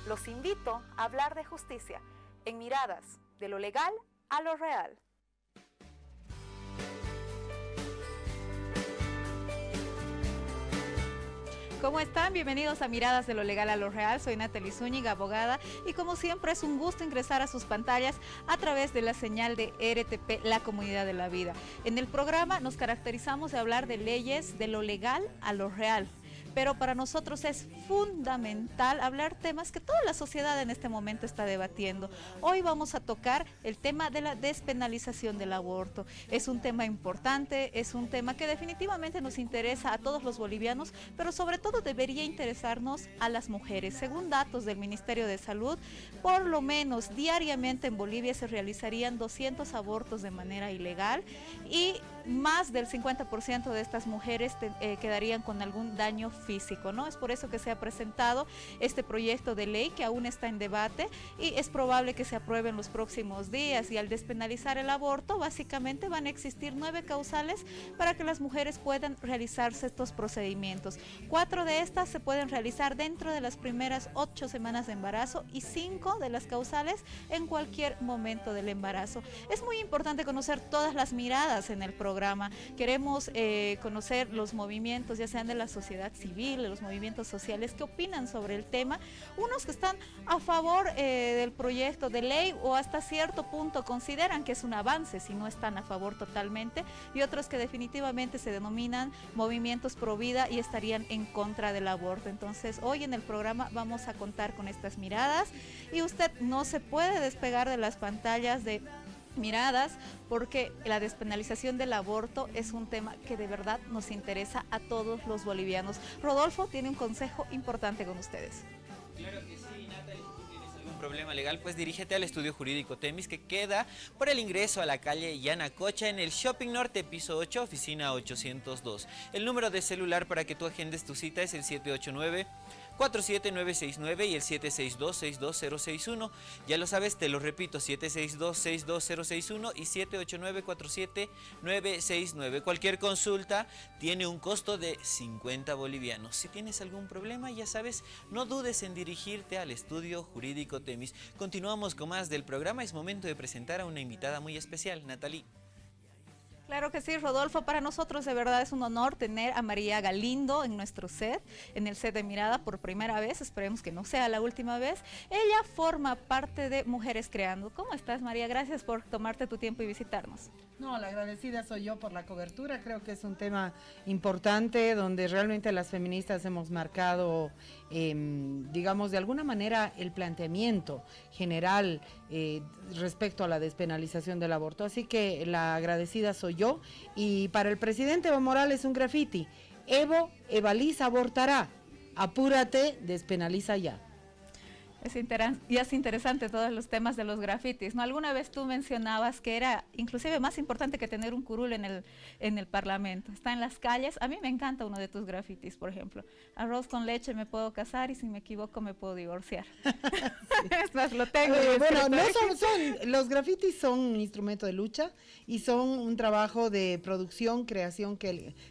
los invito a hablar de justicia en Miradas, de lo legal a lo real. ¿Cómo están? Bienvenidos a Miradas de lo Legal a lo Real. Soy Natalie Zúñiga, abogada, y como siempre es un gusto ingresar a sus pantallas a través de la señal de RTP, la Comunidad de la Vida. En el programa nos caracterizamos de hablar de leyes de lo legal a lo real. Pero para nosotros es fundamental hablar temas que toda la sociedad en este momento está debatiendo. Hoy vamos a tocar el tema de la despenalización del aborto. Es un tema importante, es un tema que definitivamente nos interesa a todos los bolivianos, pero sobre todo debería interesarnos a las mujeres. Según datos del Ministerio de Salud, por lo menos diariamente en Bolivia se realizarían 200 abortos de manera ilegal y más del 50% de estas mujeres quedarían con algún daño físico, ¿no? Es por eso que se ha presentado este proyecto de ley que aún está en debate y es probable que se apruebe en los próximos días. Y al despenalizar el aborto, básicamente van a existir 9 causales para que las mujeres puedan realizarse estos procedimientos. 4 de estas se pueden realizar dentro de las primeras 8 semanas de embarazo y 5 de las causales en cualquier momento del embarazo. Es muy importante conocer todas las miradas en el programa. Queremos conocer los movimientos, ya sean de la sociedad civil, de los movimientos sociales, que opinan sobre el tema. Unos que están a favor del proyecto de ley o hasta cierto punto consideran que es un avance si no están a favor totalmente, y otros que definitivamente se denominan movimientos pro vida y estarían en contra del aborto. Entonces hoy en el programa vamos a contar con estas miradas y usted no se puede despegar de las pantallas de Miradas, porque la despenalización del aborto es un tema que de verdad nos interesa a todos los bolivianos. Rodolfo tiene un consejo importante con ustedes. Claro que sí, Natalie, si tú tienes algún problema legal, pues dirígete al Estudio Jurídico Temis, que queda por el ingreso a la calle Yanacocha, en el Shopping Norte, piso 8, oficina 802. El número de celular para que tú agendes tu cita es el 789-47969 y el 762-62061. Ya lo sabes, te lo repito, 762-62061 y 789-47969. Cualquier consulta tiene un costo de 50 bolivianos. Si tienes algún problema, ya sabes, no dudes en dirigirte al Estudio Jurídico Temis. Continuamos con más del programa. Es momento de presentar a una invitada muy especial, Natalie. Claro que sí, Rodolfo, para nosotros de verdad es un honor tener a María Galindo en nuestro set, en el set de Mirada por primera vez, esperemos que no sea la última vez. Ella forma parte de Mujeres Creando. ¿Cómo estás, María? Gracias por tomarte tu tiempo y visitarnos. No, la agradecida soy yo por la cobertura. Creo que es un tema importante donde realmente las feministas hemos marcado, digamos, de alguna manera el planteamiento general respecto a la despenalización del aborto. Así que la agradecida soy yo. Y para el presidente Evo Morales un graffiti: Evo, Evaliza abortará, apúrate, despenaliza ya. Es interesante todos los temas de los grafitis, ¿no? Alguna vez tú mencionabas que era inclusive más importante que tener un curul en el Parlamento. Está en las calles. A mí me encanta uno de tus grafitis, por ejemplo: arroz con leche me puedo casar y si me equivoco me puedo divorciar. Sí. Es más, lo tengo. Bueno, no los grafitis son un instrumento de lucha y son un trabajo de producción, creación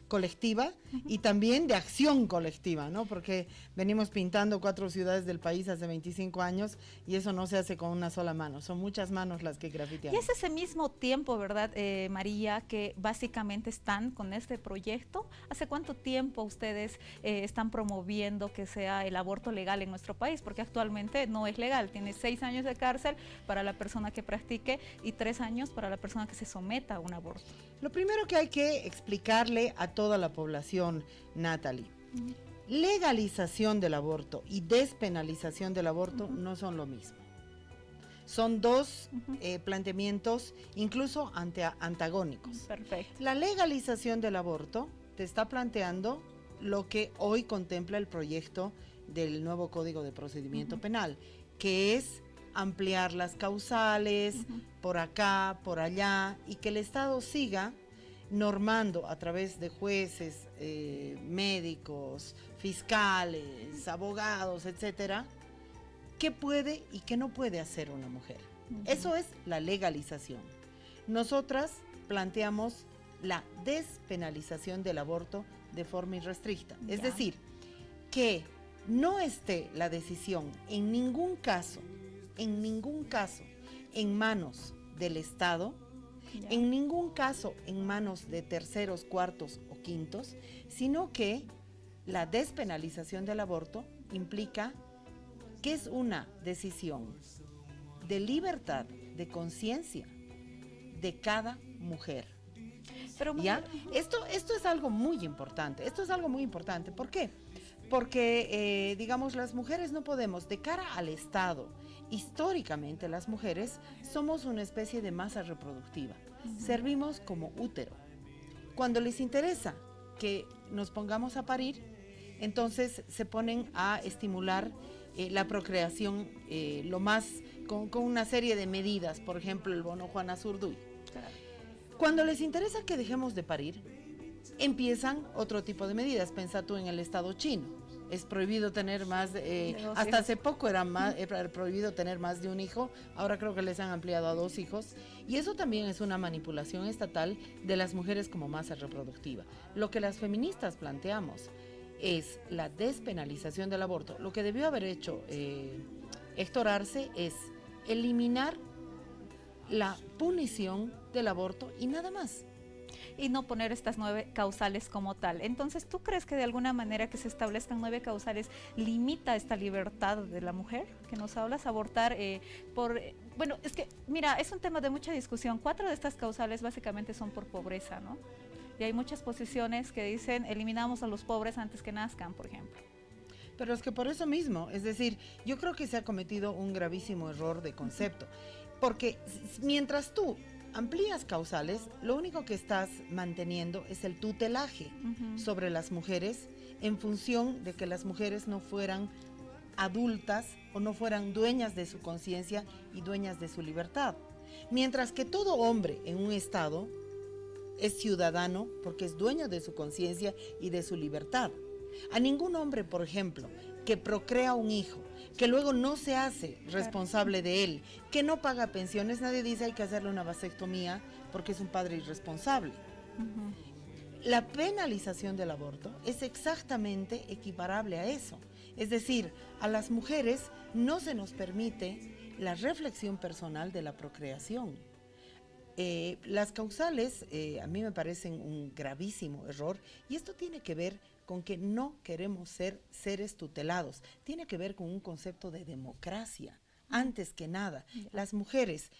colectiva y también de acción colectiva, ¿no? Porque venimos pintando 4 ciudades del país hace 25 años y eso no se hace con una sola mano, son muchas manos las que grafitean. Y es ese mismo tiempo, ¿verdad, María, que básicamente están con este proyecto? ¿Hace cuánto tiempo ustedes están promoviendo que sea el aborto legal en nuestro país? Porque actualmente no es legal, tiene 6 años de cárcel para la persona que practique y 3 años para la persona que se someta a un aborto. Lo primero que hay que explicarle a toda la población, Natalie, legalización del aborto y despenalización del aborto no son lo mismo. Son dos planteamientos incluso antagónicos. Perfecto. La legalización del aborto te está planteando lo que hoy contempla el proyecto del nuevo Código de Procedimiento Penal, que es ampliar las causales por acá, por allá, y que el Estado siga normando a través de jueces, médicos, fiscales, abogados, etcétera, qué puede y qué no puede hacer una mujer. Eso es la legalización. Nosotras planteamos la despenalización del aborto de forma irrestricta. Es decir, que no esté la decisión en ningún caso, en manos del Estado, Ya. en ningún caso en manos de terceros, cuartos o quintos, sino que la despenalización del aborto implica que es una decisión de libertad, de conciencia de cada mujer. Pero ¿Ya? Esto es algo muy importante. ¿Por qué? Porque, digamos, las mujeres no podemos, de cara al Estado, históricamente las mujeres somos una especie de masa reproductiva. Servimos como útero. Cuando les interesa que nos pongamos a parir, entonces se ponen a estimular la procreación con una serie de medidas, por ejemplo, el bono Juana Zurduy. Claro. Cuando les interesa que dejemos de parir, empiezan otro tipo de medidas. Pensa tú en el Estado chino. Es prohibido tener más, hasta hace poco era prohibido tener más de un hijo, ahora creo que les han ampliado a 2 hijos. Y eso también es una manipulación estatal de las mujeres como masa reproductiva. Lo que las feministas planteamos es la despenalización del aborto. Lo que debió haber hecho Héctor Arce es eliminar la punición del aborto y nada más. Y no poner estas 9 causales como tal. Entonces, ¿tú crees que de alguna manera que se establezcan 9 causales limita esta libertad de la mujer que nos hablas? Abortar bueno, es que, mira, es un tema de mucha discusión. 4 de estas causales básicamente son por pobreza, ¿no? Y hay muchas posiciones que dicen eliminamos a los pobres antes que nazcan, por ejemplo. Pero es que por eso mismo, es decir, yo creo que se ha cometido un gravísimo error de concepto, porque mientras tú amplías causales, lo único que estás manteniendo es el tutelaje sobre las mujeres en función de que las mujeres no fueran adultas o no fueran dueñas de su conciencia y dueñas de su libertad. Mientras que todo hombre en un estado es ciudadano porque es dueño de su conciencia y de su libertad. A ningún hombre, por ejemplo, que procrea un hijo, que luego no se hace responsable de él, que no paga pensiones, nadie dice hay que hacerle una vasectomía porque es un padre irresponsable. La penalización del aborto es exactamente equiparable a eso. Es decir, a las mujeres no se nos permite la reflexión personal de la procreación. Las causales a mí me parecen un gravísimo error y esto tiene que ver con que no queremos ser seres tutelados, tiene que ver con un concepto de democracia, antes que nada. Las mujeres,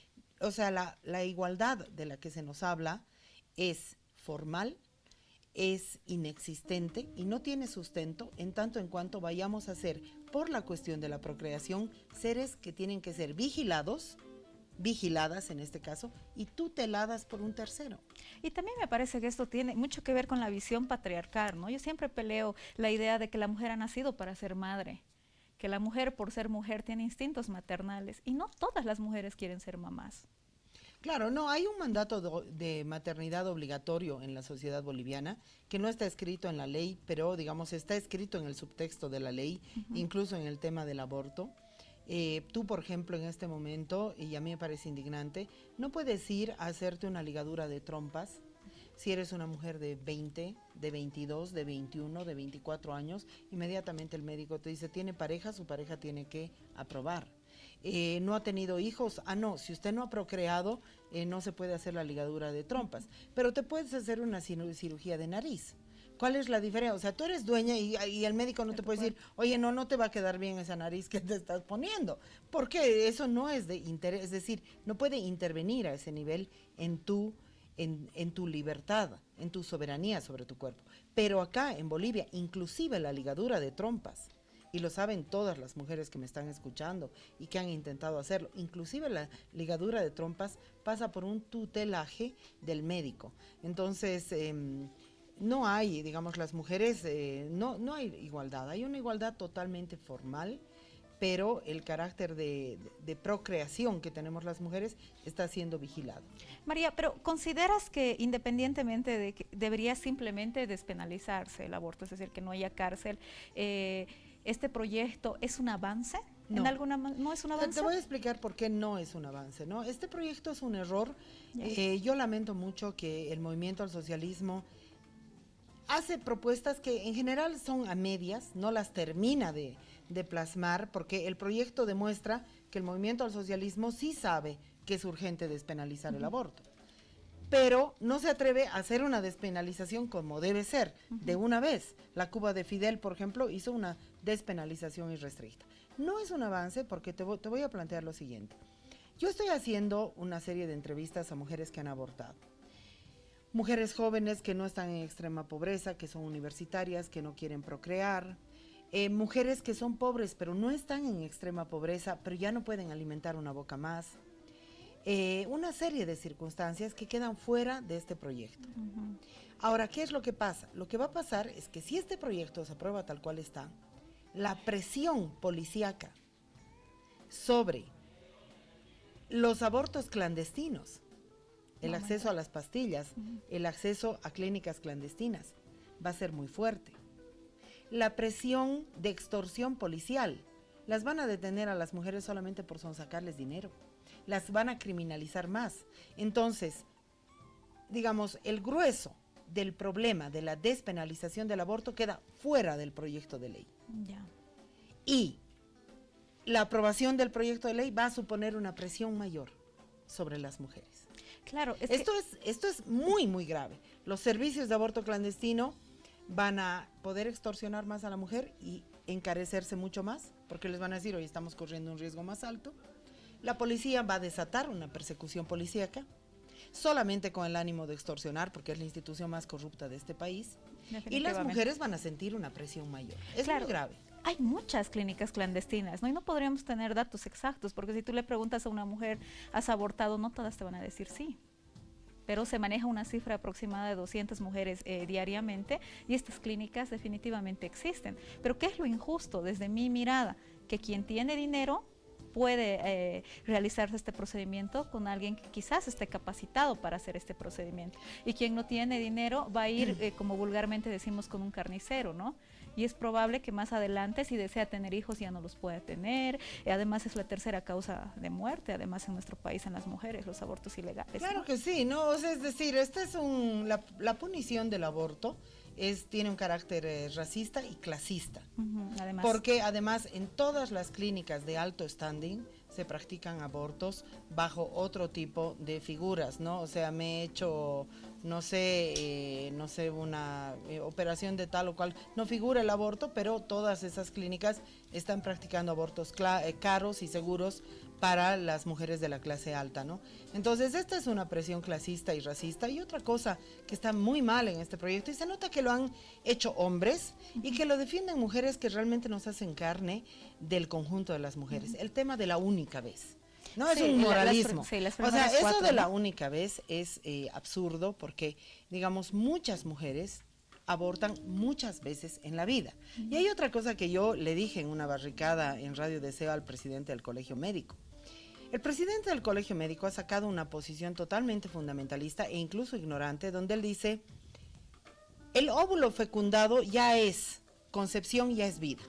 o sea, la igualdad de la que se nos habla es formal, es inexistente y no tiene sustento en tanto en cuanto vayamos a ser, por la cuestión de la procreación, seres que tienen que ser vigiladas en este caso, y tuteladas por un tercero. Y también me parece que esto tiene mucho que ver con la visión patriarcal, ¿no? Yo siempre peleo la idea de que la mujer ha nacido para ser madre, que la mujer por ser mujer tiene instintos maternales, y no todas las mujeres quieren ser mamás. Claro, no, hay un mandato de maternidad obligatorio en la sociedad boliviana que no está escrito en la ley, pero digamos está escrito en el subtexto de la ley, incluso en el tema del aborto. Tú, por ejemplo, en este momento, y a mí me parece indignante, no puedes ir a hacerte una ligadura de trompas si eres una mujer de 20, de 22, de 21, de 24 años, inmediatamente el médico te dice, ¿tiene pareja? Su pareja tiene que aprobar. ¿No ha tenido hijos? Ah, no, si usted no ha procreado, no se puede hacer la ligadura de trompas, pero te puedes hacer una cirugía de nariz. ¿Cuál es la diferencia? O sea, tú eres dueña y el médico no te puede decir, oye, no te va a quedar bien esa nariz que te estás poniendo. Porque eso no es de interés, es decir, no puede intervenir a ese nivel en tu libertad, en tu soberanía sobre tu cuerpo. Pero acá en Bolivia, inclusive la ligadura de trompas, y lo saben todas las mujeres que me están escuchando y que han intentado hacerlo, inclusive la ligadura de trompas pasa por un tutelaje del médico. Entonces, no hay, digamos, las mujeres, no hay igualdad, hay una igualdad totalmente formal, pero el carácter de procreación que tenemos las mujeres está siendo vigilado. María, pero ¿consideras que independientemente de que debería simplemente despenalizarse el aborto, es decir, que no haya cárcel, este proyecto es un avance? No. ¿No es un avance? Te voy a explicar por qué no es un avance, ¿no? Este proyecto es un error. Yo lamento mucho que el movimiento al socialismo hace propuestas que en general son a medias, no las termina de plasmar, porque el proyecto demuestra que el movimiento al socialismo sí sabe que es urgente despenalizar el aborto, pero no se atreve a hacer una despenalización como debe ser, de una vez. La Cuba de Fidel, por ejemplo, hizo una despenalización irrestricta. No es un avance porque te voy a plantear lo siguiente. Yo estoy haciendo una serie de entrevistas a mujeres que han abortado. Mujeres jóvenes que no están en extrema pobreza, que son universitarias, que no quieren procrear. Mujeres que son pobres, pero no están en extrema pobreza, pero ya no pueden alimentar una boca más. Una serie de circunstancias que quedan fuera de este proyecto. Ahora, ¿qué es lo que pasa? Lo que va a pasar es que si este proyecto se aprueba tal cual está, la presión policíaca sobre los abortos clandestinos, el acceso a las pastillas, el acceso a clínicas clandestinas, va a ser muy fuerte. La presión de extorsión policial, las van a detener a las mujeres solamente por sonsacarles dinero, las van a criminalizar más. Entonces, digamos, el grueso del problema de la despenalización del aborto queda fuera del proyecto de ley. Ya. Y la aprobación del proyecto de ley va a suponer una presión mayor sobre las mujeres. Claro, esto es muy, muy grave. Los servicios de aborto clandestino van a poder extorsionar más a la mujer y encarecerse mucho más, porque les van a decir, hoy estamos corriendo un riesgo más alto. La policía va a desatar una persecución policíaca, solamente con el ánimo de extorsionar, porque es la institución más corrupta de este país, y las mujeres van a sentir una presión mayor. Es muy grave. Hay muchas clínicas clandestinas, ¿no? Y no podríamos tener datos exactos, porque si tú le preguntas a una mujer, ¿has abortado? No todas te van a decir sí. Pero se maneja una cifra aproximada de 200 mujeres diariamente, y estas clínicas definitivamente existen. Pero ¿qué es lo injusto desde mi mirada? Que quien tiene dinero puede realizarse este procedimiento con alguien que quizás esté capacitado para hacer este procedimiento. Y quien no tiene dinero va a ir, como vulgarmente decimos, con un carnicero, ¿no? Y es probable que más adelante, si desea tener hijos, ya no los pueda tener. Además, es la tercera causa de muerte, además en nuestro país, en las mujeres, los abortos ilegales. Claro, ¿no? Que sí, ¿no? O sea, es decir, la punición del aborto tiene un carácter racista y clasista. Además. Porque además en todas las clínicas de alto standing se practican abortos bajo otro tipo de figuras, ¿no? O sea, me he hecho, no sé, una operación de tal o cual, no figura el aborto, pero todas esas clínicas están practicando abortos caros y seguros para las mujeres de la clase alta, ¿no? Entonces, esta es una presión clasista y racista. Y otra cosa que está muy mal en este proyecto, y se nota que lo han hecho hombres y que lo defienden mujeres que realmente nos hacen carne del conjunto de las mujeres. El tema de la única vez. No, es un moralismo. O sea, eso de la única vez es absurdo porque, digamos, muchas mujeres abortan muchas veces en la vida. Y hay otra cosa que yo le dije en una barricada en Radio Deseo al presidente del Colegio Médico. El presidente del Colegio Médico ha sacado una posición totalmente fundamentalista e incluso ignorante, donde él dice, el óvulo fecundado ya es concepción, ya es vida.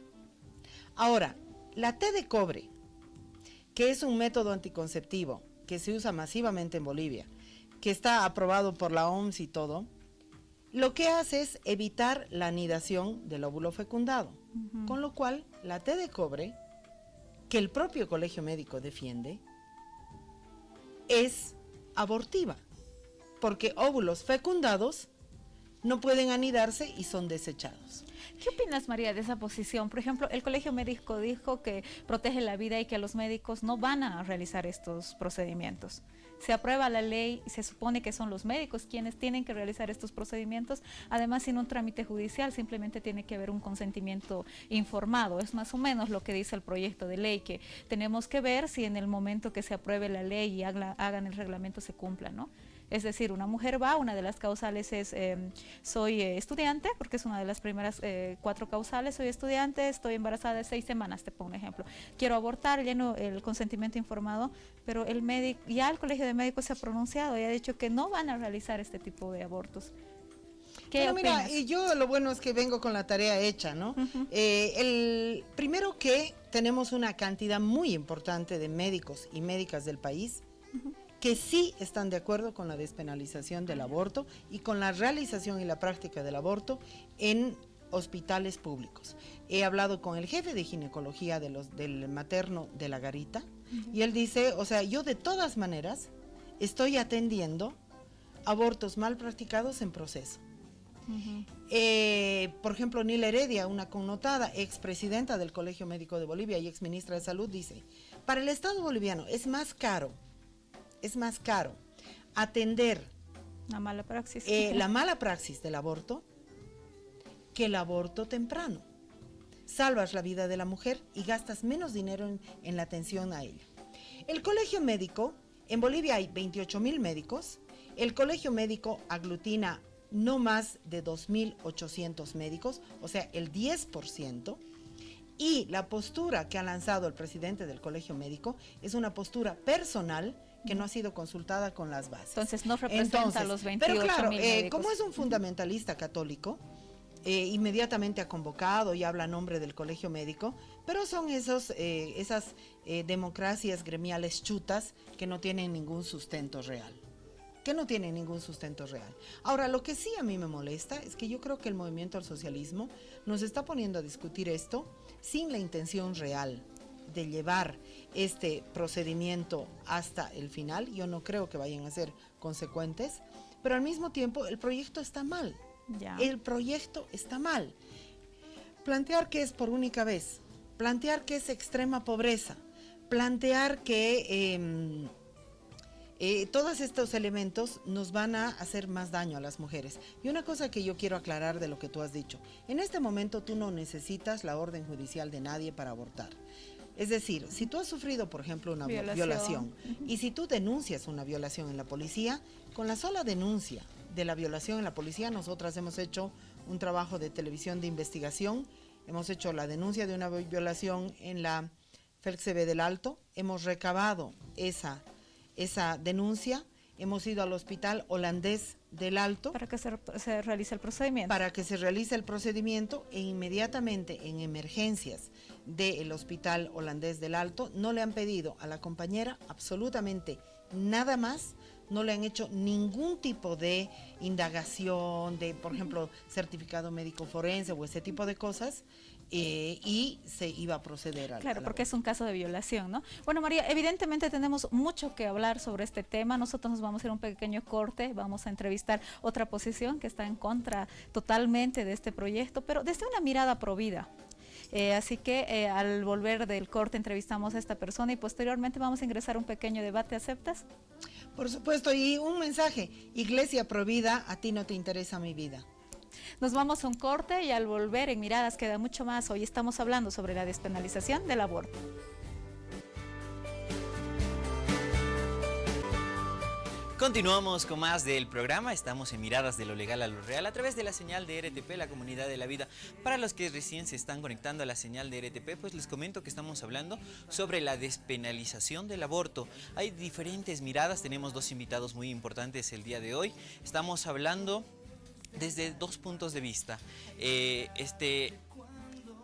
Ahora, la T de cobre, que es un método anticonceptivo que se usa masivamente en Bolivia, que está aprobado por la OMS y todo, lo que hace es evitar la anidación del óvulo fecundado, con lo cual la T de cobre, que el propio Colegio Médico defiende, es abortiva, porque óvulos fecundados no pueden anidarse y son desechados. ¿Qué opinas, María, de esa posición? Por ejemplo, el Colegio Médico dijo que protege la vida y que los médicos no van a realizar estos procedimientos. Se aprueba la ley y se supone que son los médicos quienes tienen que realizar estos procedimientos, además sin un trámite judicial, simplemente tiene que haber un consentimiento informado. Es más o menos lo que dice el proyecto de ley, que tenemos que ver si en el momento que se apruebe la ley y hagan el reglamento se cumpla, ¿no? Es decir, una mujer va, una de las causales es soy estudiante, porque es una de las primeras 4 causales, soy estudiante, estoy embarazada de 6 semanas, te pongo un ejemplo. Quiero abortar, lleno el consentimiento informado, pero el médico, ya el Colegio de Médicos se ha pronunciado y ha dicho que no van a realizar este tipo de abortos. ¿Qué opinas? Mira, y yo lo bueno es que vengo con la tarea hecha, ¿no? El primero que tenemos una cantidad muy importante de médicos y médicas del país que sí están de acuerdo con la despenalización del aborto y con la realización y la práctica del aborto en hospitales públicos. He hablado con el jefe de ginecología del materno de La Garita y él dice, o sea, yo de todas maneras estoy atendiendo abortos mal practicados en proceso. Por ejemplo, Nila Heredia, una connotada expresidenta del Colegio Médico de Bolivia y exministra de Salud, dice, para el Estado boliviano es más caro atender la mala praxis. La mala praxis del aborto que el aborto temprano. Salvas la vida de la mujer y gastas menos dinero en la atención a ella. El colegio médico, en Bolivia hay 28.000 médicos, el colegio médico aglutina no más de 2.800 médicos, o sea, el 10%, y la postura que ha lanzado el presidente del colegio médico es una postura personal que no ha sido consultada con las bases. Entonces no representa a los 28.000 pero claro, médicos. como es un fundamentalista católico, inmediatamente ha convocado y habla a nombre del colegio médico, pero son esas democracias gremiales chutas que no tienen ningún sustento real. Ahora, lo que sí a mí me molesta es que yo creo que el movimiento al socialismo nos está poniendo a discutir esto sin la intención real de llevar este procedimiento hasta el final. Yo no creo que vayan a ser consecuentes, pero al mismo tiempo el proyecto está mal. Ya. El proyecto está mal. Plantear que es por única vez, plantear que es extrema pobreza, plantear que todos estos elementos nos van a hacer más daño a las mujeres. Y una cosa que yo quiero aclarar de lo que tú has dicho, en este momento tú no necesitas la orden judicial de nadie para abortar. Es decir, si tú has sufrido, por ejemplo, una violación y si tú denuncias una violación en la policía, con la sola denuncia de la violación en la policía, nosotras hemos hecho un trabajo de televisión de investigación, hemos hecho la denuncia de una violación en la FELCB del Alto, hemos recabado esa denuncia, hemos ido al hospital holandés del Alto para que se realice el procedimiento. Para que se realice el procedimiento e inmediatamente en emergencias del hospital holandés del Alto no le han pedido a la compañera absolutamente nada más, no le han hecho ningún tipo de indagación, de, por ejemplo, certificado médico forense o ese tipo de cosas, y se iba a proceder al Claro, porque es un caso de violación, ¿no? Bueno, María, evidentemente tenemos mucho que hablar sobre este tema. Nosotros nos vamos a ir a un pequeño corte, vamos a entrevistar otra posición que está en contra totalmente de este proyecto, pero desde una mirada provida. Así que al volver del corte entrevistamos a esta persona y posteriormente vamos a ingresar a un pequeño debate. ¿Aceptas? Por supuesto, y un mensaje: Iglesia Provida, a ti no te interesa mi vida. Nos vamos a un corte y al volver en Miradas queda mucho más. Hoy estamos hablando sobre la despenalización del aborto. Continuamos con más del programa, estamos en Miradas de lo Legal a lo Real a través de la señal de RTP, la Comunidad de la Vida. Para los que recién se están conectando a la señal de RTP, pues les comento que estamos hablando sobre la despenalización del aborto. Hay diferentes miradas, tenemos dos invitados muy importantes el día de hoy. Estamos hablando desde dos puntos de vista.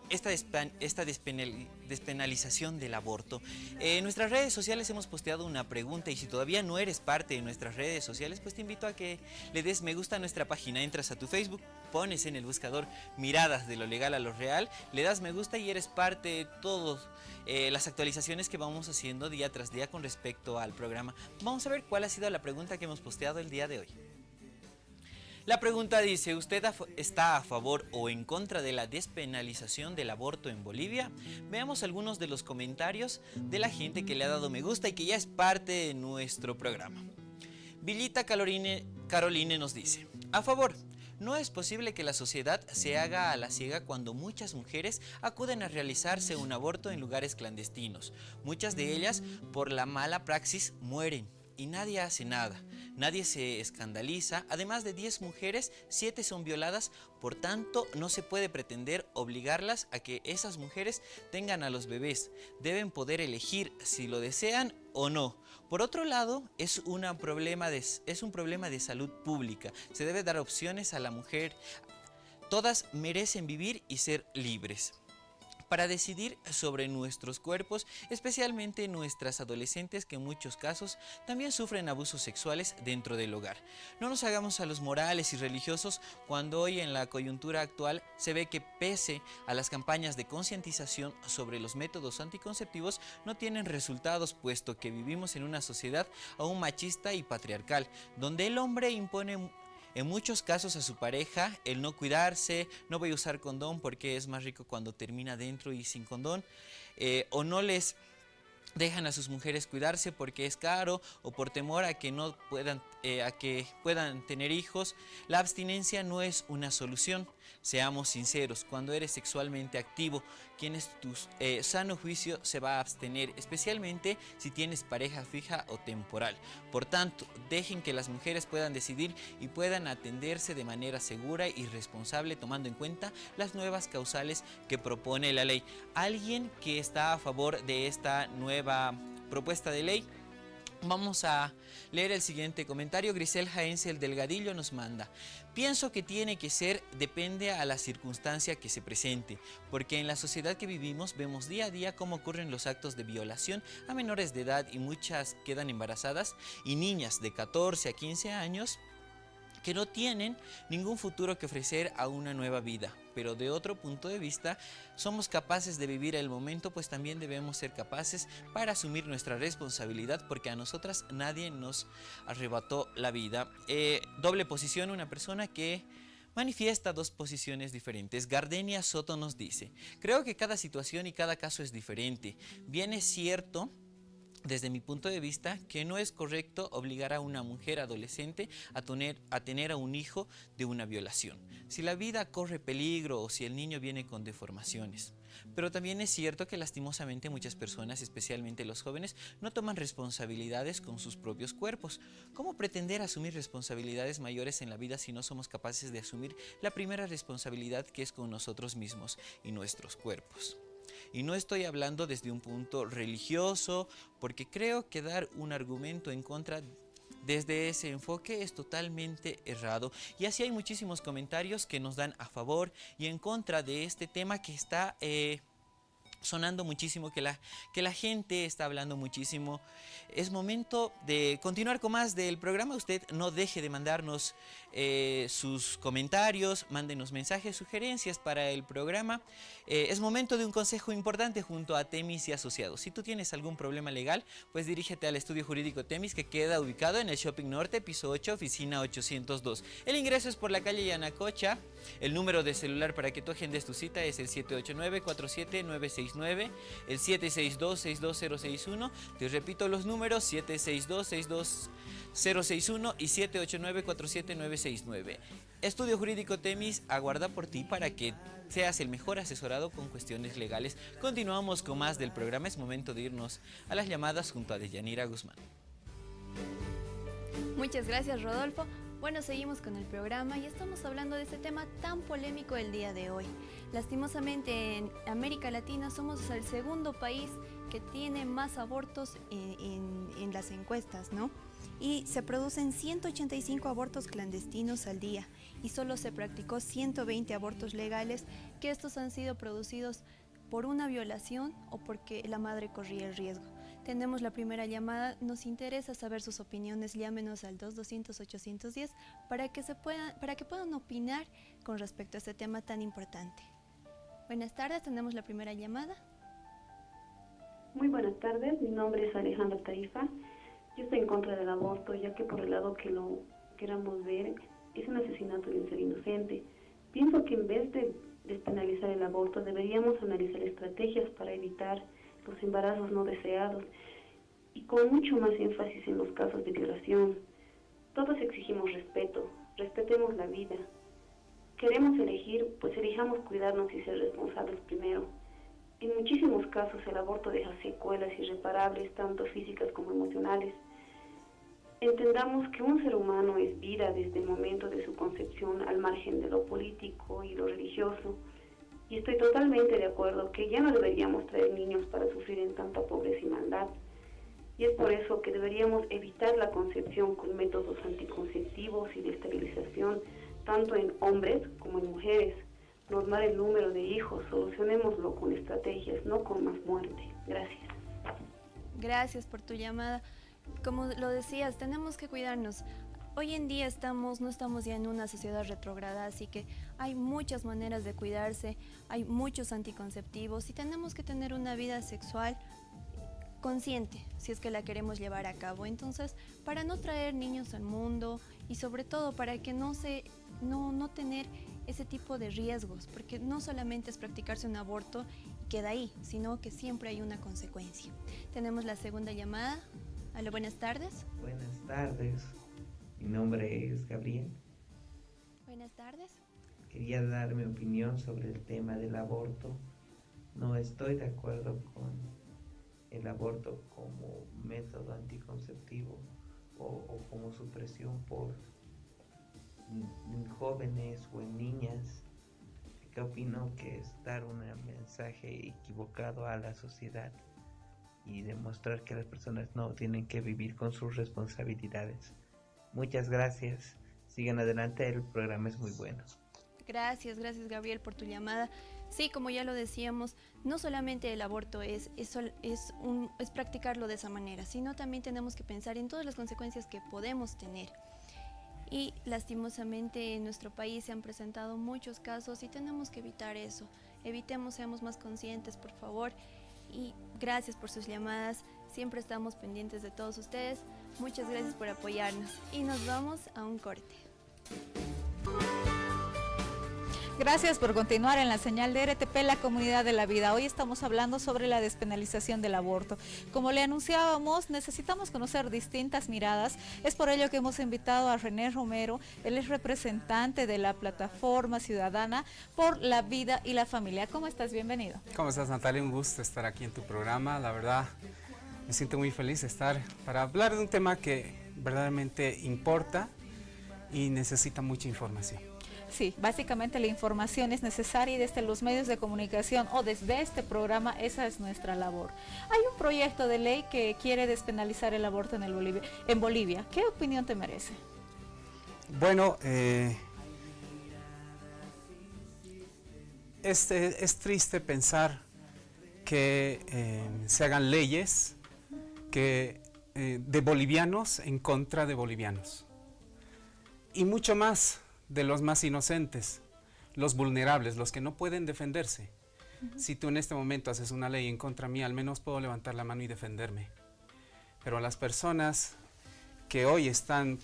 Esta despenalización del aborto. En nuestras redes sociales hemos posteado una pregunta y si todavía no eres parte de nuestras redes sociales, pues te invito a que le des me gusta a nuestra página. Entras a tu Facebook, pones en el buscador Miradas de lo Legal a lo Real, le das me gusta y eres parte de todas las actualizaciones que vamos haciendo día tras día con respecto al programa. Vamos a ver cuál ha sido la pregunta que hemos posteado el día de hoy. La pregunta dice, ¿usted está a favor o en contra de la despenalización del aborto en Bolivia? Veamos algunos de los comentarios de la gente que le ha dado me gusta y que ya es parte de nuestro programa. Villita Caroline nos dice, a favor. No es posible que la sociedad se haga a la ciega cuando muchas mujeres acuden a realizarse un aborto en lugares clandestinos. Muchas de ellas, por la mala praxis, mueren. Y nadie hace nada, nadie se escandaliza. Además de 10 mujeres, 7 son violadas, por tanto no se puede pretender obligarlas a que esas mujeres tengan a los bebés. Deben poder elegir si lo desean o no. Por otro lado, es un problema de salud pública. Se debe dar opciones a la mujer. Todas merecen vivir y ser libres. para decidir sobre nuestros cuerpos, especialmente nuestras adolescentes que en muchos casos también sufren abusos sexuales dentro del hogar. No nos hagamos a los morales y religiosos cuando hoy en la coyuntura actual se ve que pese a las campañas de concientización sobre los métodos anticonceptivos no tienen resultados, puesto que vivimos en una sociedad aún machista y patriarcal, donde el hombre impone en muchos casos a su pareja el no cuidarse, no voy a usar condón porque es más rico cuando termina dentro y sin condón, o no les dejan a sus mujeres cuidarse porque es caro o por temor a que no puedan, a que puedan tener hijos. La abstinencia no es una solución. Seamos sinceros, cuando eres sexualmente activo, quien es tu sano juicio se va a abstener, especialmente si tienes pareja fija o temporal. Por tanto, dejen que las mujeres puedan decidir y puedan atenderse de manera segura y responsable, tomando en cuenta las nuevas causales que propone la ley. ¿Alguien que está a favor de esta nueva propuesta de ley? Vamos a leer el siguiente comentario. Grisel Jaense, el Delgadillo, nos manda: pienso que tiene que ser, depende a la circunstancia que se presente, porque en la sociedad que vivimos vemos día a día cómo ocurren los actos de violación a menores de edad y muchas quedan embarazadas, y niñas de 14 a 15 años que no tienen ningún futuro que ofrecer a una nueva vida. Pero de otro punto de vista, somos capaces de vivir el momento, pues también debemos ser capaces para asumir nuestra responsabilidad, porque a nosotras nadie nos arrebató la vida. Doble posición, una persona que manifiesta dos posiciones diferentes. Gardenia Soto nos dice: creo que cada situación y cada caso es diferente. Bien es cierto, desde mi punto de vista, que no es correcto obligar a una mujer adolescente a tener a un hijo de una violación, si la vida corre peligro o si el niño viene con deformaciones. Pero también es cierto que lastimosamente muchas personas, especialmente los jóvenes, no toman responsabilidades con sus propios cuerpos. ¿Cómo pretender asumir responsabilidades mayores en la vida si no somos capaces de asumir la primera responsabilidad, que es con nosotros mismos y nuestros cuerpos? Y no estoy hablando desde un punto religioso, porque creo que dar un argumento en contra desde ese enfoque es totalmente errado. Y así hay muchísimos comentarios que nos dan a favor y en contra de este tema que está sonando muchísimo, que la gente está hablando muchísimo. Es momento de continuar con más del programa. Usted no deje de mandarnos sus comentarios, mándenos mensajes, sugerencias para el programa. Es momento de un consejo importante junto a Temis y Asociados. Si tú tienes algún problema legal, pues dirígete al Estudio Jurídico Temis, que queda ubicado en el Shopping Norte, piso 8, oficina 802. El ingreso es por la calle Yanacocha. El número de celular para que tú agendes tu cita es el 789-47969, el 762-62061. Te repito los números: 762-62061 y 789-47969. Estudio Jurídico Temis aguarda por ti para que seas el mejor asesorado con cuestiones legales. Continuamos con más del programa. Es momento de irnos a las llamadas junto a Deyanira Guzmán. Muchas gracias, Rodolfo. Bueno, seguimos con el programa y estamos hablando de este tema tan polémico el día de hoy. Lastimosamente en América Latina somos el segundo país que tiene más abortos en las encuestas, ¿no? Y se producen 185 abortos clandestinos al día y solo se practicó 120 abortos legales, que estos han sido producidos por una violación o porque la madre corría el riesgo. Tenemos la primera llamada, nos interesa saber sus opiniones. Llámenos al 2200-810 para que puedan opinar con respecto a este tema tan importante. Buenas tardes, tenemos la primera llamada. Muy buenas tardes, mi nombre es Alejandra Tarifa. Yo estoy en contra del aborto, ya que por el lado que lo queramos ver, es un asesinato de un ser inocente. Pienso que en vez de despenalizar el aborto, deberíamos analizar estrategias para evitar los embarazos no deseados y con mucho más énfasis en los casos de violación. Todos exigimos respeto, respetemos la vida. Queremos elegir, pues elijamos cuidarnos y ser responsables primero. En muchísimos casos el aborto deja secuelas irreparables, tanto físicas como emocionales. Entendamos que un ser humano es vida desde el momento de su concepción, al margen de lo político y lo religioso. Y estoy totalmente de acuerdo que ya no deberíamos traer niños para sufrir en tanta pobreza y maldad. Y es por eso que deberíamos evitar la concepción con métodos anticonceptivos y de esterilización, tanto en hombres como en mujeres, normar el número de hijos, solucionémoslo con estrategias, no con más muerte. Gracias. Gracias por tu llamada. Como lo decías, tenemos que cuidarnos. Hoy en día no estamos ya en una sociedad retrógrada, así que hay muchas maneras de cuidarse, hay muchos anticonceptivos y tenemos que tener una vida sexual consciente, si es que la queremos llevar a cabo. Entonces, para no traer niños al mundo y sobre todo para que no tener ese tipo de riesgos, porque no solamente es practicarse un aborto y queda ahí, sino que siempre hay una consecuencia. Tenemos la segunda llamada. Aló, buenas tardes. Buenas tardes, mi nombre es Gabriel. Buenas tardes. Quería dar mi opinión sobre el tema del aborto. No estoy de acuerdo con el aborto como método anticonceptivo o como supresión en jóvenes o en niñas, que opino que es dar un mensaje equivocado a la sociedad y demostrar que las personas no tienen que vivir con sus responsabilidades. Muchas gracias, sigan adelante, el programa es muy bueno. Gracias Gabriel por tu llamada. Sí, como ya lo decíamos, no solamente el aborto es practicarlo de esa manera, sino también tenemos que pensar en todas las consecuencias que podemos tener. Y lastimosamente en nuestro país se han presentado muchos casos y tenemos que evitar eso. Evitemos, seamos más conscientes, por favor. Y gracias por sus llamadas, siempre estamos pendientes de todos ustedes. Muchas gracias por apoyarnos y nos vamos a un corte. Gracias por continuar en la señal de RTP, la comunidad de la vida. Hoy estamos hablando sobre la despenalización del aborto. Como le anunciábamos, necesitamos conocer distintas miradas. Es por ello que hemos invitado a René Romero. Él es representante de la Plataforma Ciudadana por la Vida y la Familia. ¿Cómo estás? Bienvenido. ¿Cómo estás, Natalia? Un gusto estar aquí en tu programa. La verdad, me siento muy feliz de estar para hablar de un tema que verdaderamente importa y necesita mucha información. Sí, básicamente la información es necesaria y desde los medios de comunicación o desde este programa esa es nuestra labor. Hay un proyecto de ley que quiere despenalizar el aborto en Bolivia. ¿Qué opinión te merece? Bueno, es triste pensar que se hagan leyes de bolivianos en contra de bolivianos. Y mucho más de los más inocentes, los vulnerables, los que no pueden defenderse. Si tú en este momento haces una ley en contra mía, al menos puedo levantar la mano y defenderme. Pero las personas que hoy están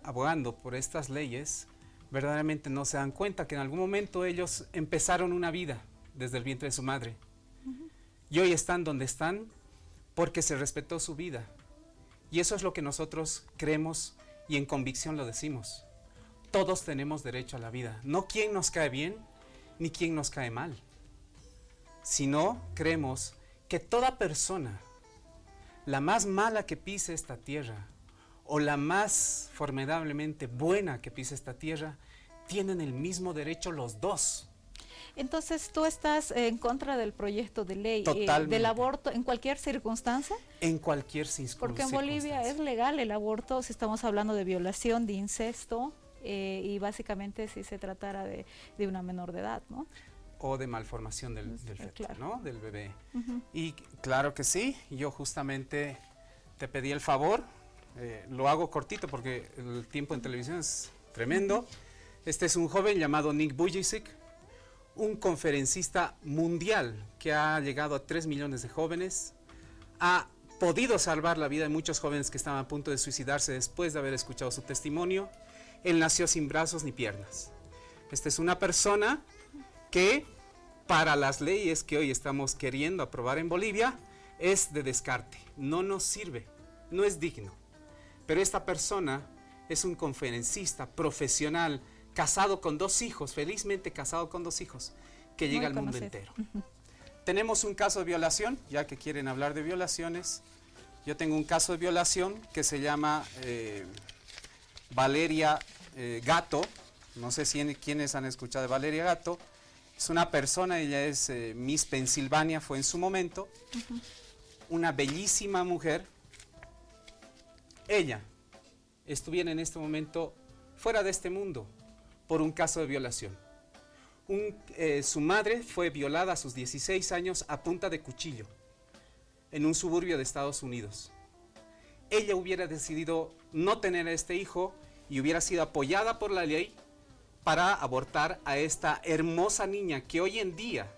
abogando por estas leyes, verdaderamente no se dan cuenta que en algún momento ellos empezaron una vida desde el vientre de su madre. Y hoy están donde están porque se respetó su vida. Y eso es lo que nosotros creemos y en convicción lo decimos. Todos tenemos derecho a la vida, no quien nos cae bien ni quien nos cae mal, sino creemos que toda persona, la más mala que pise esta tierra o la más formidablemente buena que pise esta tierra, tienen el mismo derecho los dos. Entonces, ¿tú estás en contra del proyecto de ley del aborto en cualquier circunstancia? En cualquier circunstancia. Porque en Bolivia es legal el aborto si estamos hablando de violación, de incesto, y básicamente si se tratara de una menor de edad, ¿no? O de malformación del feto, claro, ¿no? Del bebé. Y claro que sí, yo justamente te pedí el favor, lo hago cortito porque el tiempo en televisión es tremendo. Este es un joven llamado Nick Vujicic, un conferencista mundial que ha llegado a 3 millones de jóvenes, ha podido salvar la vida de muchos jóvenes que estaban a punto de suicidarse después de haber escuchado su testimonio. Él nació sin brazos ni piernas. Esta es una persona que para las leyes que hoy estamos queriendo aprobar en Bolivia es de descarte, no nos sirve, no es digno. Pero esta persona es un conferencista profesional, casado con 2 hijos, felizmente casado con 2 hijos, que llega al mundo entero. Tenemos un caso de violación, ya que quieren hablar de violaciones. Yo tengo un caso de violación que se llama Valeria Gatto. No sé si quiénes han escuchado de Valeria Gatto. Es una persona, ella es Miss Pensilvania, fue en su momento. Una bellísima mujer. Ella estuviera en este momento fuera de este mundo por un caso de violación. su madre fue violada a sus 16 años a punta de cuchillo en un suburbio de Estados Unidos. Ella hubiera decidido no tener a este hijo y hubiera sido apoyada por la ley para abortar a esta hermosa niña que hoy en día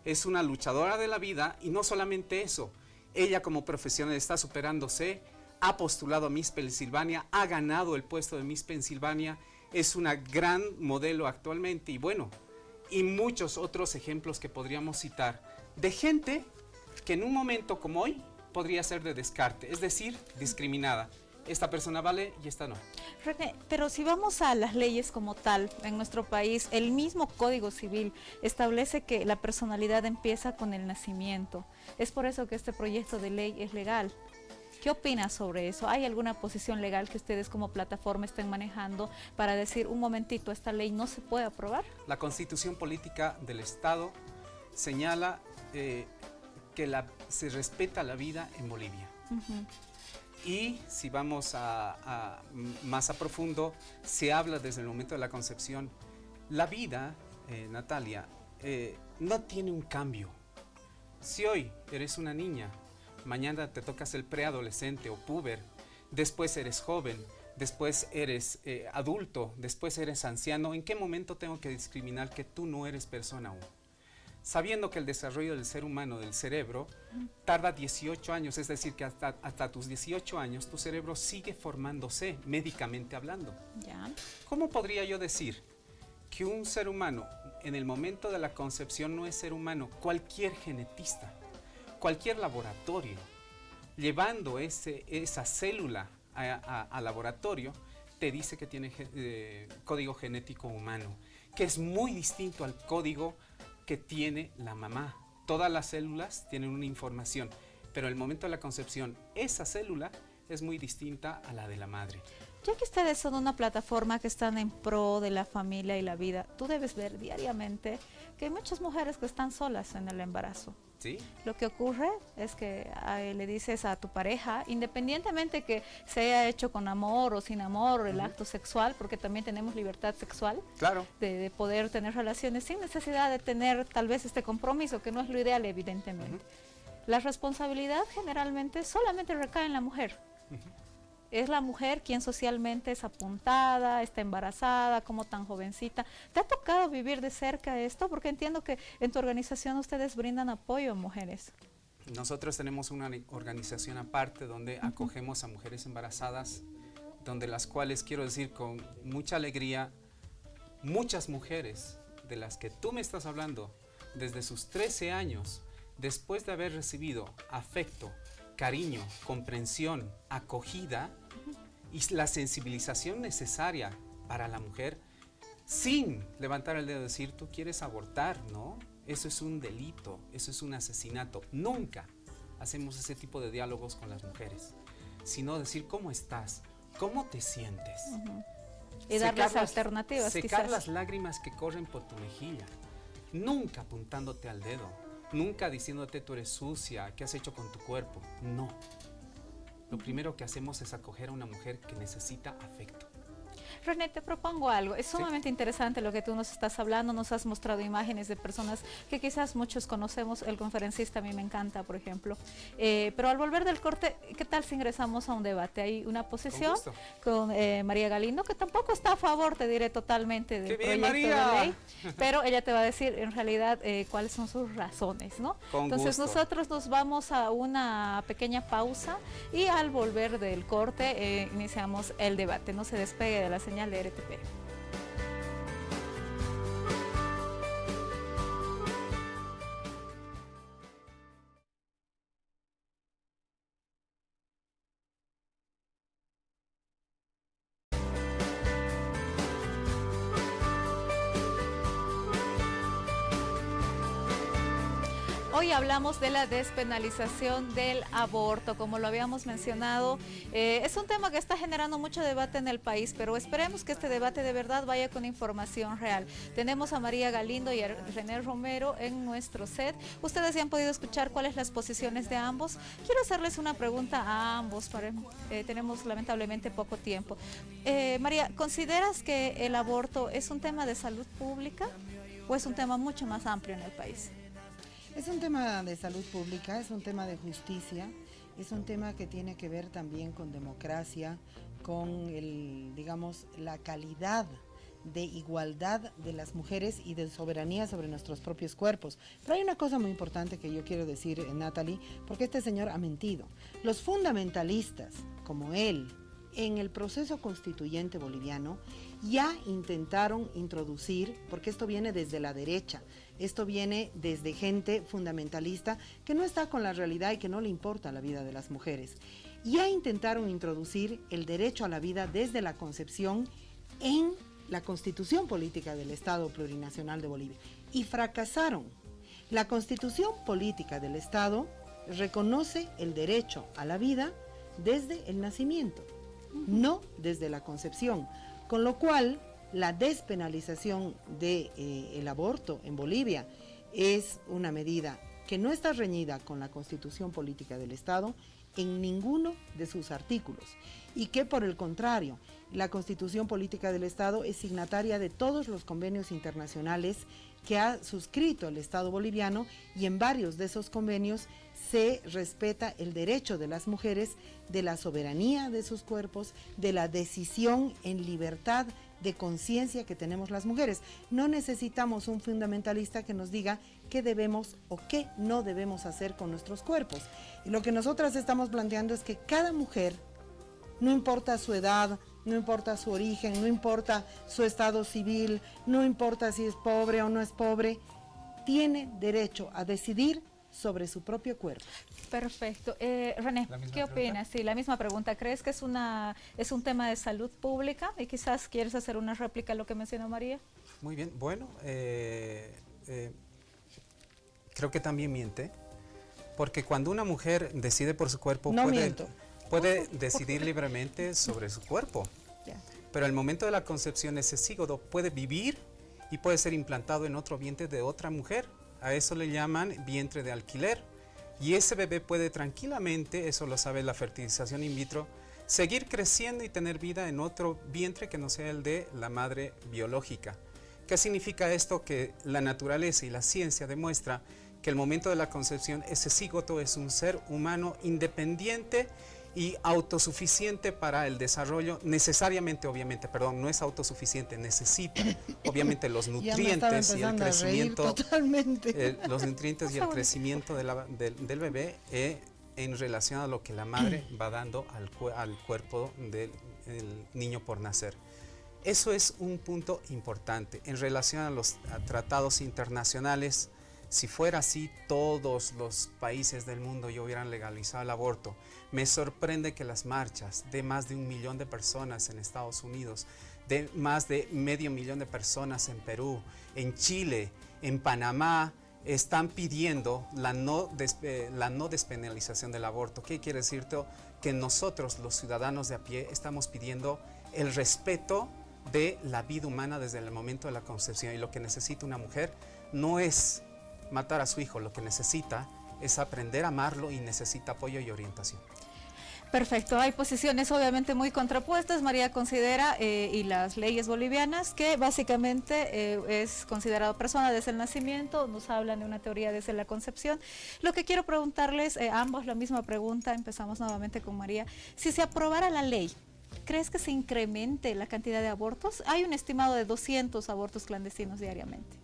es una luchadora de la vida. Y no solamente eso, ella como profesional está superándose, ha postulado a Miss Pensilvania, ha ganado el puesto de Miss Pensilvania, es una gran modelo actualmente, y bueno, y muchos otros ejemplos que podríamos citar de gente que en un momento como hoy podría ser de descarte, es decir, discriminada. Esta persona vale y esta no. René, pero si vamos a las leyes como tal, en nuestro país, el mismo Código Civil establece que la personalidad empieza con el nacimiento. Es por eso que este proyecto de ley es legal. ¿Qué opinas sobre eso? ¿Hay alguna posición legal que ustedes como plataforma estén manejando para decir, un momentito, esta ley no se puede aprobar? La Constitución Política del Estado señala que se respeta la vida en Bolivia. Y si vamos más a profundo, se habla desde el momento de la concepción. La vida, Natalia, no tiene un cambio. Si hoy eres una niña, mañana te tocas el preadolescente o puber, después eres joven, después eres adulto, después eres anciano, ¿en qué momento tengo que discriminar que tú no eres persona aún? Sabiendo que el desarrollo del ser humano, del cerebro, tarda 18 años, es decir, que hasta tus 18 años tu cerebro sigue formándose, médicamente hablando. Ya. ¿Cómo podría yo decir que un ser humano en el momento de la concepción no es ser humano? Cualquier genetista, cualquier laboratorio, llevando esa célula al laboratorio, te dice que tiene código genético humano, que es muy distinto al código que tiene la mamá. Todas las células tienen una información, pero en el momento de la concepción, esa célula es muy distinta a la de la madre. Ya que ustedes son una plataforma que están en pro de la familia y la vida, tú debes ver diariamente que hay muchas mujeres que están solas en el embarazo. ¿Sí? Lo que ocurre es que le dices a tu pareja, independientemente que se haya hecho con amor o sin amor el acto sexual, porque también tenemos libertad sexual, Claro. de poder tener relaciones sin necesidad de tener tal vez este compromiso, que no es lo ideal evidentemente. La responsabilidad generalmente solamente recae en la mujer. Es la mujer quien socialmente es apuntada, está embarazada, como tan jovencita. ¿Te ha tocado vivir de cerca esto? Porque entiendo que en tu organización ustedes brindan apoyo a mujeres. Nosotros tenemos una organización aparte donde acogemos a mujeres embarazadas, donde las cuales, quiero decir con mucha alegría, muchas mujeres de las que tú me estás hablando, desde sus 13 años, después de haber recibido afecto, cariño, comprensión, acogida y la sensibilización necesaria para la mujer, sin levantar el dedo y decir, tú quieres abortar, ¿no? Eso es un delito, eso es un asesinato. Nunca hacemos ese tipo de diálogos con las mujeres, sino decir, ¿cómo estás? ¿Cómo te sientes? Y darles alternativas, secar quizás. las lágrimas que corren por tu mejilla, nunca apuntándote al dedo, nunca diciéndote tú eres sucia, ¿qué has hecho con tu cuerpo? No. Lo primero que hacemos es acoger a una mujer que necesita afecto. René, te propongo algo. Es sumamente interesante lo que tú nos estás hablando. Nos has mostrado imágenes de personas que quizás muchos conocemos. El conferencista a mí me encanta, por ejemplo. Pero al volver del corte, ¿qué tal si ingresamos a un debate? Hay una posición con María Galindo, que tampoco está a favor, te diré totalmente, del proyecto de ley. Pero ella te va a decir en realidad cuáles son sus razones, ¿no? Entonces nosotros nos vamos a una pequeña pausa y al volver del corte iniciamos el debate. No se despegue de la señal de RTP. Hoy hablamos de la despenalización del aborto, como lo habíamos mencionado. Es un tema que está generando mucho debate en el país, pero esperemos que este debate de verdad vaya con información real. Tenemos a María Galindo y a René Romero en nuestro set. Ustedes ya han podido escuchar cuáles las posiciones de ambos. Quiero hacerles una pregunta a ambos, tenemos lamentablemente poco tiempo. María, ¿consideras que el aborto es un tema de salud pública? ¿O es un tema mucho más amplio en el país? Es un tema de salud pública, es un tema de justicia, es un tema que tiene que ver también con democracia, con la calidad de igualdad de las mujeres y de soberanía sobre nuestros propios cuerpos. Pero hay una cosa muy importante que yo quiero decir, Natalie, porque este señor ha mentido. Los fundamentalistas, como él, en el proceso constituyente boliviano, ya intentaron introducir, porque esto viene desde la derecha, esto viene desde gente fundamentalista que no está con la realidad y que no le importa la vida de las mujeres. Ya intentaron introducir el derecho a la vida desde la concepción en la Constitución Política del Estado Plurinacional de Bolivia y fracasaron. La Constitución Política del Estado reconoce el derecho a la vida desde el nacimiento, no desde la concepción, con lo cual la despenalización del aborto en Bolivia es una medida que no está reñida con la Constitución Política del Estado en ninguno de sus artículos y que por el contrario, la Constitución Política del Estado es signataria de todos los convenios internacionales que ha suscrito el Estado boliviano y en varios de esos convenios se respeta el derecho de las mujeres de la soberanía de sus cuerpos, de la decisión en libertad de conciencia que tenemos las mujeres. No necesitamos un fundamentalista que nos diga qué debemos o qué no debemos hacer con nuestros cuerpos. Y lo que nosotras estamos planteando es que cada mujer, no importa su edad, no importa su origen, no importa su estado civil, no importa si es pobre o no es pobre, tiene derecho a decidir sobre su propio cuerpo. Perfecto. René, ¿qué opinas? Sí, la misma pregunta. ¿Crees que es un tema de salud pública? Y quizás quieres hacer una réplica a lo que mencionó María. Muy bien. Bueno, creo que también miente, porque cuando una mujer decide por su cuerpo, puede decidir libremente sobre su cuerpo. Pero al momento de la concepción, ese cigoto puede vivir y puede ser implantado en otro vientre de otra mujer. A eso le llaman vientre de alquiler. Y ese bebé puede tranquilamente, eso lo sabe la fertilización in vitro, seguir creciendo y tener vida en otro vientre que no sea el de la madre biológica. ¿Qué significa esto? Que la naturaleza y la ciencia demuestra que al momento de la concepción ese cigoto es un ser humano independiente y autosuficiente para el desarrollo, necesariamente, obviamente, perdón, no es autosuficiente, necesita obviamente los nutrientes y el crecimiento, los nutrientes y el crecimiento del bebé en relación a lo que la madre va dando al cuerpo del niño por nacer. Eso es un punto importante. En relación a los tratados internacionales, si fuera así, todos los países del mundo ya hubieran legalizado el aborto. Me sorprende que las marchas de más de 1 millón de personas en Estados Unidos, de más de medio millón de personas en Perú, en Chile, en Panamá, están pidiendo la no despenalización del aborto. ¿Qué quiere decir? Que nosotros, los ciudadanos de a pie, estamos pidiendo el respeto de la vida humana desde el momento de la concepción. Y lo que necesita una mujer no es matar a su hijo, lo que necesita es aprender a amarlo y necesita apoyo y orientación. Perfecto, hay posiciones obviamente muy contrapuestas. María considera, y las leyes bolivianas, que básicamente es considerado persona desde el nacimiento, nos hablan de una teoría desde la concepción. Lo que quiero preguntarles, ambos la misma pregunta, empezamos nuevamente con María. Si se aprobara la ley, ¿crees que se incremente la cantidad de abortos? Hay un estimado de 200 abortos clandestinos diariamente.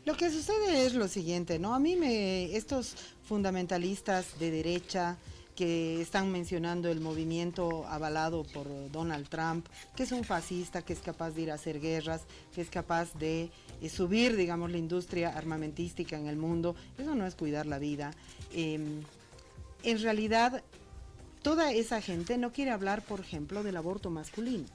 Lo que sucede es lo siguiente, ¿no? A mí estos fundamentalistas de derecha que están mencionando el movimiento avalado por Donald Trump, que es un fascista, que es capaz de ir a hacer guerras, que es capaz de subir, digamos, la industria armamentística en el mundo, eso no es cuidar la vida. En realidad, toda esa gente no quiere hablar, por ejemplo, del aborto masculino.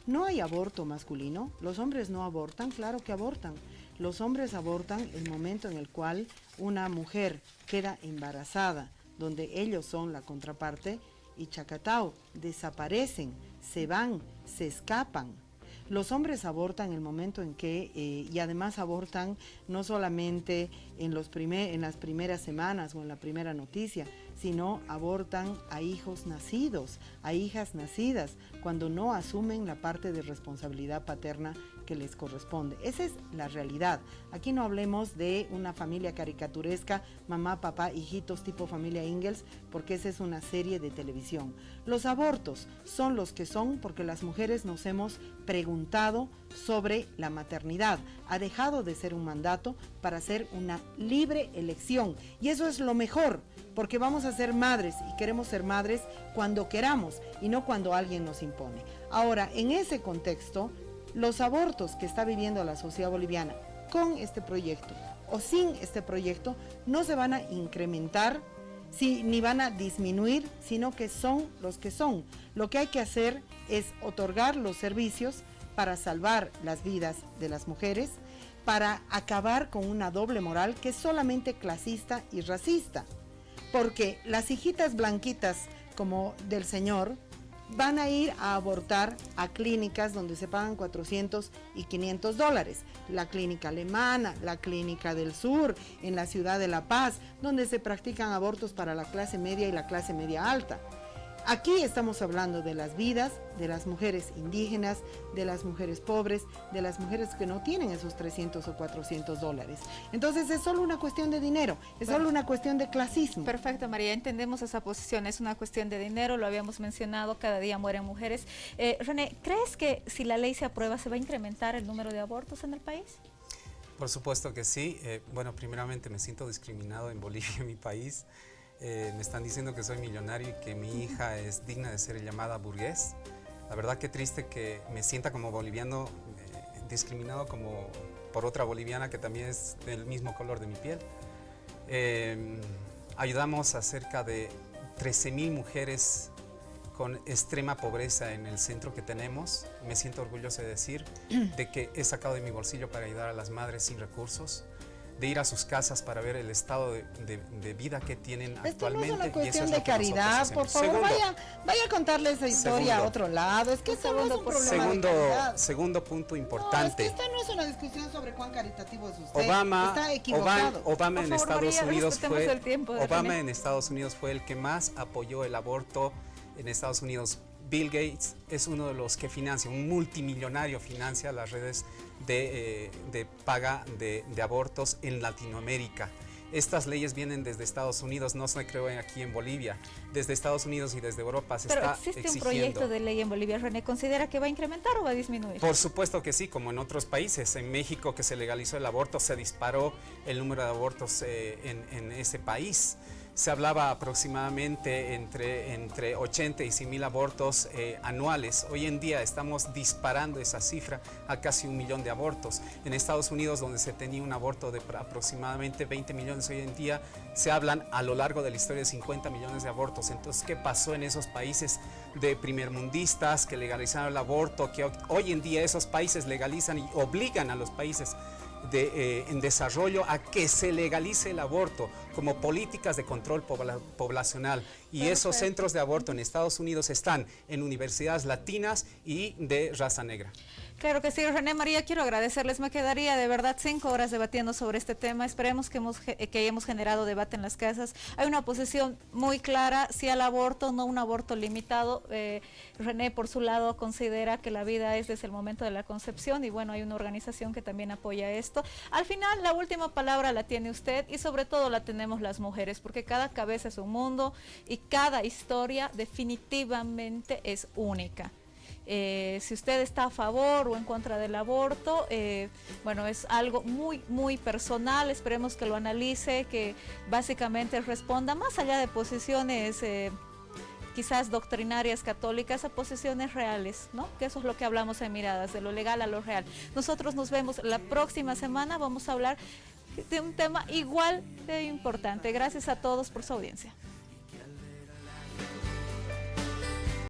No hay aborto masculino, los hombres no abortan, claro que abortan. Los hombres abortan el momento en el cual una mujer queda embarazada, donde ellos son la contraparte, y chacatao, desaparecen, se van, se escapan. Los hombres abortan el momento en que, y además abortan no solamente en las primeras semanas o en la primera noticia, sino abortan a hijos nacidos, a hijas nacidas, cuando no asumen la parte de responsabilidad paterna que les corresponde. Esa es la realidad. Aquí no hablemos de una familia caricaturesca, mamá, papá, hijitos, tipo familia Ingalls, porque esa es una serie de televisión. Los abortos son los que son porque las mujeres nos hemos preguntado sobre la maternidad. Ha dejado de ser un mandato para ser una libre elección. Y eso es lo mejor, porque vamos a ser madres y queremos ser madres cuando queramos y no cuando alguien nos impone. Ahora, en ese contexto, los abortos que está viviendo la sociedad boliviana con este proyecto o sin este proyecto no se van a incrementar ni van a disminuir, sino que son los que son. Lo que hay que hacer es otorgar los servicios para salvar las vidas de las mujeres, para acabar con una doble moral que es solamente clasista y racista. Porque las hijitas blanquitas como del señor van a ir a abortar a clínicas donde se pagan 400 y 500 dólares. La clínica alemana, la clínica del sur, en la ciudad de La Paz, donde se practican abortos para la clase media y la clase media alta. Aquí estamos hablando de las vidas de las mujeres indígenas, de las mujeres pobres, de las mujeres que no tienen esos 300 o 400 dólares. Entonces es solo una cuestión de dinero, es solo una cuestión de clasismo. Perfecto, María, entendemos esa posición, es una cuestión de dinero, lo habíamos mencionado, cada día mueren mujeres. René, ¿crees que si la ley se aprueba se va a incrementar el número de abortos en el país? Por supuesto que sí. Bueno, primeramente me siento discriminado en Bolivia, mi país. Me están diciendo que soy millonario y que mi hija es digna de ser llamada burgués. La verdad que triste que me sienta como boliviano discriminado como por otra boliviana que también es del mismo color de mi piel. Ayudamos a cerca de 13,000 mujeres con extrema pobreza en el centro que tenemos. Me siento orgulloso de decir de que he sacado de mi bolsillo para ayudar a las madres sin recursos, de ir a sus casas para ver el estado de vida que tienen actualmente. Esto no es una cuestión de caridad, por favor, vaya a contarle esa historia a otro lado. Es que eso no es un problema de caridad. Segundo punto importante. No, es que esta no es una discusión sobre cuán caritativo es usted. Está equivocado. Obama en Estados Unidos fue en Estados Unidos fue el que más apoyó el aborto en Estados Unidos. Bill Gates es uno de los que financia, un multimillonario financia las redes de paga de abortos en Latinoamérica. Estas leyes vienen desde Estados Unidos, no se creó aquí en Bolivia. Desde Estados Unidos y desde Europa se está exigiendo. ¿Pero existe un proyecto de ley en Bolivia, René? ¿Considera que va a incrementar o va a disminuir? Por supuesto que sí, como en otros países. En México, que se legalizó el aborto, se disparó el número de abortos en ese país. Se hablaba aproximadamente entre 80 y 100,000 abortos anuales. Hoy en día estamos disparando esa cifra a casi 1 millón de abortos. En Estados Unidos, donde se tenía un aborto de aproximadamente 20 millones, hoy en día se hablan a lo largo de la historia de 50 millones de abortos. Entonces, ¿qué pasó en esos países de primermundistas que legalizaron el aborto? Que hoy en día esos países legalizan y obligan a los países en desarrollo a que se legalice el aborto como políticas de control poblacional. Y esos centros de aborto en Estados Unidos están en universidades latinas y de raza negra. Claro que sí, René, María, quiero agradecerles. Me quedaría de verdad 5 horas debatiendo sobre este tema. Esperemos que hayamos generado debate en las casas. Hay una posición muy clara, sí al aborto, no un aborto limitado. René, por su lado, considera que la vida es desde el momento de la concepción y bueno, hay una organización que también apoya esto. Al final, la última palabra la tiene usted y sobre todo la tenemos las mujeres, porque cada cabeza es un mundo y cada historia definitivamente es única. Si usted está a favor o en contra del aborto, bueno, es algo muy personal. Esperemos que lo analice, que básicamente responda más allá de posiciones quizás doctrinarias católicas, a posiciones reales, ¿no? Que eso es lo que hablamos en Miradas, de lo legal a lo real. Nosotros nos vemos la próxima semana, vamos a hablar de un tema igual de importante. Gracias a todos por su audiencia.